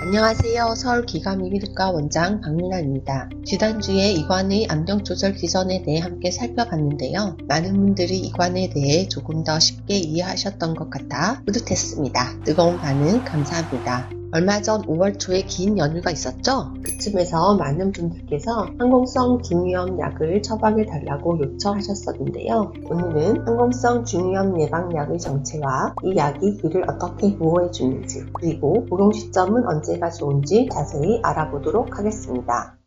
안녕하세요. 서울기감이비인후과 원장 박민아입니다. 지난주에 이관의 압력 조절 기전에 대해 함께 살펴봤는데요. 많은 분들이 이관에 대해 조금 더 쉽게 이해하셨던 것 같아 뿌듯했습니다. 뜨거운 반응 감사합니다. 얼마 전 5월 초에 긴 연휴가 있었죠? 그쯤에서 많은 분들께서 항공성 중이염 약을 처방해 달라고 요청하셨었는데요. 오늘은 항공성 중이염 예방약의 정체와 이 약이 귀를 어떻게 보호해 주는지, 그리고 복용 시점은 언제가 좋은지 자세히 알아보도록 하겠습니다.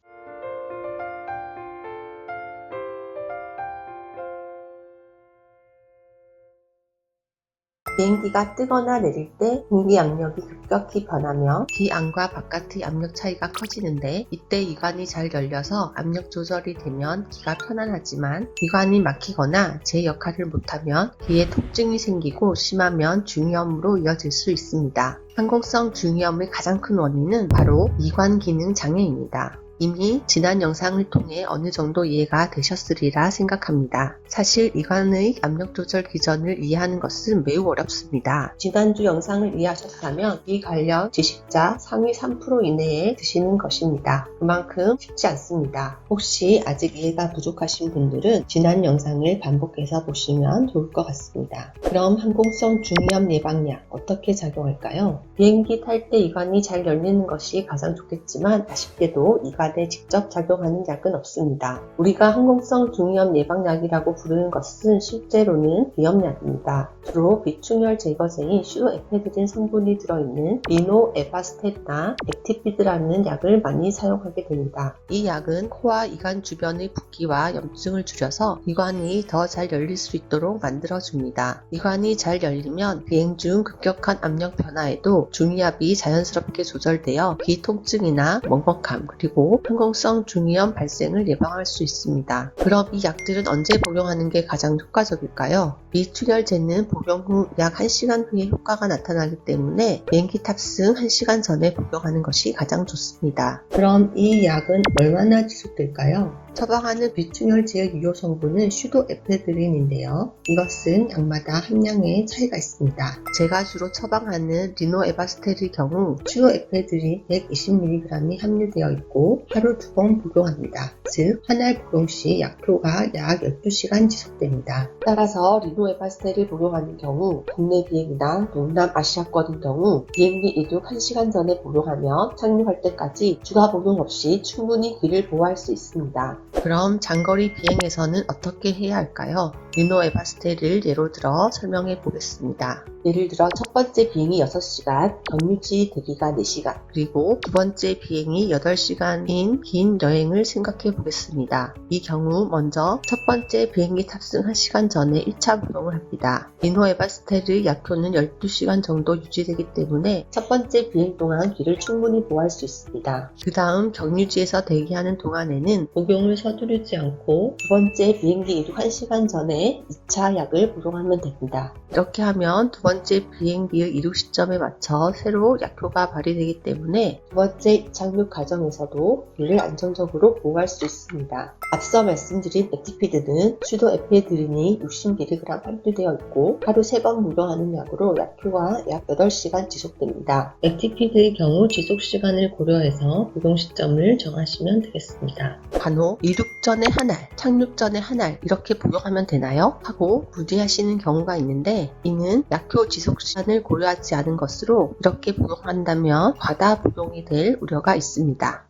비행기가 뜨거나 내릴 때 공기 압력이 급격히 변하며 귀 안과 바깥의 압력 차이가 커지는데, 이때 이관이 잘 열려서 압력 조절이 되면 귀가 편안하지만 이관이 막히거나 제 역할을 못하면 귀에 통증이 생기고 심하면 중이염으로 이어질 수 있습니다. 항공성 중이염의 가장 큰 원인은 바로 이관 기능 장애입니다. 이미 지난 영상을 통해 어느 정도 이해가 되셨으리라 생각합니다. 사실 이관의 압력 조절 기전을 이해하는 것은 매우 어렵습니다. 지난주 영상을 이해하셨다면 이 관련 지식자 상위 3% 이내에 드시는 것입니다. 그만큼 쉽지 않습니다. 혹시 아직 이해가 부족하신 분들은 지난 영상을 반복해서 보시면 좋을 것 같습니다. 그럼 항공성 중이염 예방약 어떻게 작용할까요? 비행기 탈 때 이관이 잘 열리는 것이 가장 좋겠지만 아쉽게도 이관에 직접 작용하는 약은 없습니다. 우리가 항공성 중이염 예방약이라고 부르는 것은 실제로는 비염약입니다. 주로 비충혈 제거제인 슈도에페드린 성분이 들어있는 리노에바스테르나 액티피드라는 약을 많이 사용하게 됩니다. 이 약은 코와 이관 주변의 붓기와 염증을 줄여서 이관이 더 잘 열릴 수 있도록 만들어줍니다. 이관이 잘 열리면 비행 중 급격한 압력 변화에도 중이압이 자연스럽게 조절되어 귀 통증이나 먹먹함, 그리고 항공성 중이염 발생을 예방할 수 있습니다. 그럼 이 약들은 언제 복용하는 게 가장 효과적일까요? 비충혈제는 복용 후 약 1시간 후에 효과가 나타나기 때문에 비행기 탑승 1시간 전에 복용하는 것이 가장 좋습니다. 그럼 이 약은 얼마나 지속될까요? 처방하는 비충혈제의 유효 성분은 슈도에페드린인데요. 이것은 약마다 함량의 차이가 있습니다. 제가 주로 처방하는 리노에바스테르의 경우 슈도에페드린 120mg이 함유되어 있고 하루 2번 복용합니다. 즉, 한 알 복용 시 약효가 약 12시간 지속됩니다. 따라서 리노에바스테르를 복용하는 경우 국내 비행이나 동남 아시아권인 경우 비행기 이륙 1시간 전에 복용하면 착륙할 때까지 추가 복용 없이 충분히 귀를 보호할 수 있습니다. 그럼 장거리 비행에서는 어떻게 해야 할까요? 리노에바스테르를 예로 들어 설명해 보겠습니다. 예를 들어 첫 번째 비행이 6시간, 경유지 대기가 4시간, 그리고 두 번째 비행이 8시간인 긴 여행을 생각해 보겠습니다. 이 경우 먼저 첫 번째 비행기 탑승 1시간 전에 1차 복용을 합니다. 리노에바스테르의 약효는 12시간 정도 유지되기 때문에 첫 번째 비행 동안 귀를 충분히 보호할 수 있습니다. 그 다음 경유지에서 대기하는 동안에는 복용을 서두르지 않고 두 번째 비행기 이륙 1시간 전에 2차 약을 복용하면 됩니다. 이렇게 하면 두 번째 비행기의 이륙 시점에 맞춰 새로 약효가 발휘되기 때문에 두 번째 이착륙 과정에서도 귀를 안정적으로 보호할 수 있습니다. 앞서 말씀드린 액티피드는 슈도에페드린이 60mg 함유되어 있고 하루 3번 복용하는 약으로 약효가 약 8시간 지속됩니다. 액티피드의 경우 지속시간을 고려해서 복용 시점을 정하시면 되겠습니다. 간혹 이륙 전에 한 알, 착륙 전에 한 알 이렇게 복용하면 되나요? 하고 무지하시는 경우가 있는데, 이는 약효 지속 시간을 고려하지 않은 것으로 이렇게 복용한다면 과다 복용이 될 우려가 있습니다.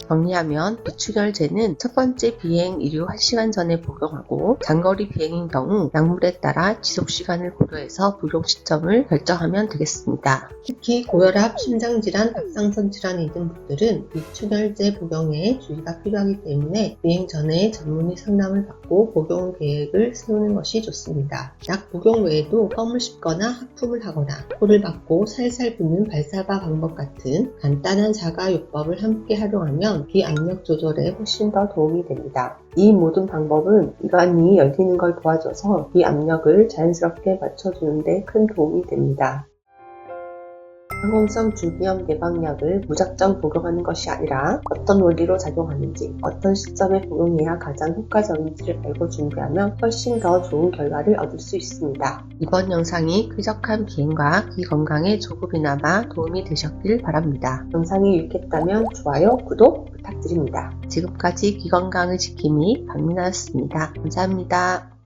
정리하면 비충혈제는 첫 번째 비행 이륙 1시간 전에 복용하고 장거리 비행인 경우 약물에 따라 지속시간을 고려해서 복용 시점을 결정하면 되겠습니다. 특히 고혈압, 심장질환, 갑상선 질환이 있는 분들은 비충혈제 복용에 주의가 필요하기 때문에 비행 전에 전문의 상담을 받고 복용 계획을 세우는 것이 좋습니다. 약 복용 외에도 껌을 씹거나 하품을 하거나 코를 박고 살살 붓는 발사바 방법 같은 간단한 자가요법을 함께 활용하면 귀 압력 조절에 훨씬 더 도움이 됩니다. 이 모든 방법은 이관이 열리는 걸 도와줘서 귀 압력을 자연스럽게 맞춰주는 데 큰 도움이 됩니다. 항공성 중이염 예방약을 무작정 복용하는 것이 아니라 어떤 원리로 작용하는지, 어떤 시점에 복용해야 가장 효과적인지를 알고 준비하면 훨씬 더 좋은 결과를 얻을 수 있습니다. 이번 영상이 쾌적한 비행과 귀 건강에 조금이나마 도움이 되셨길 바랍니다. 영상이 유익했다면 좋아요, 구독 부탁드립니다. 지금까지 귀 건강을 지킴이 박민아였습니다. 감사합니다.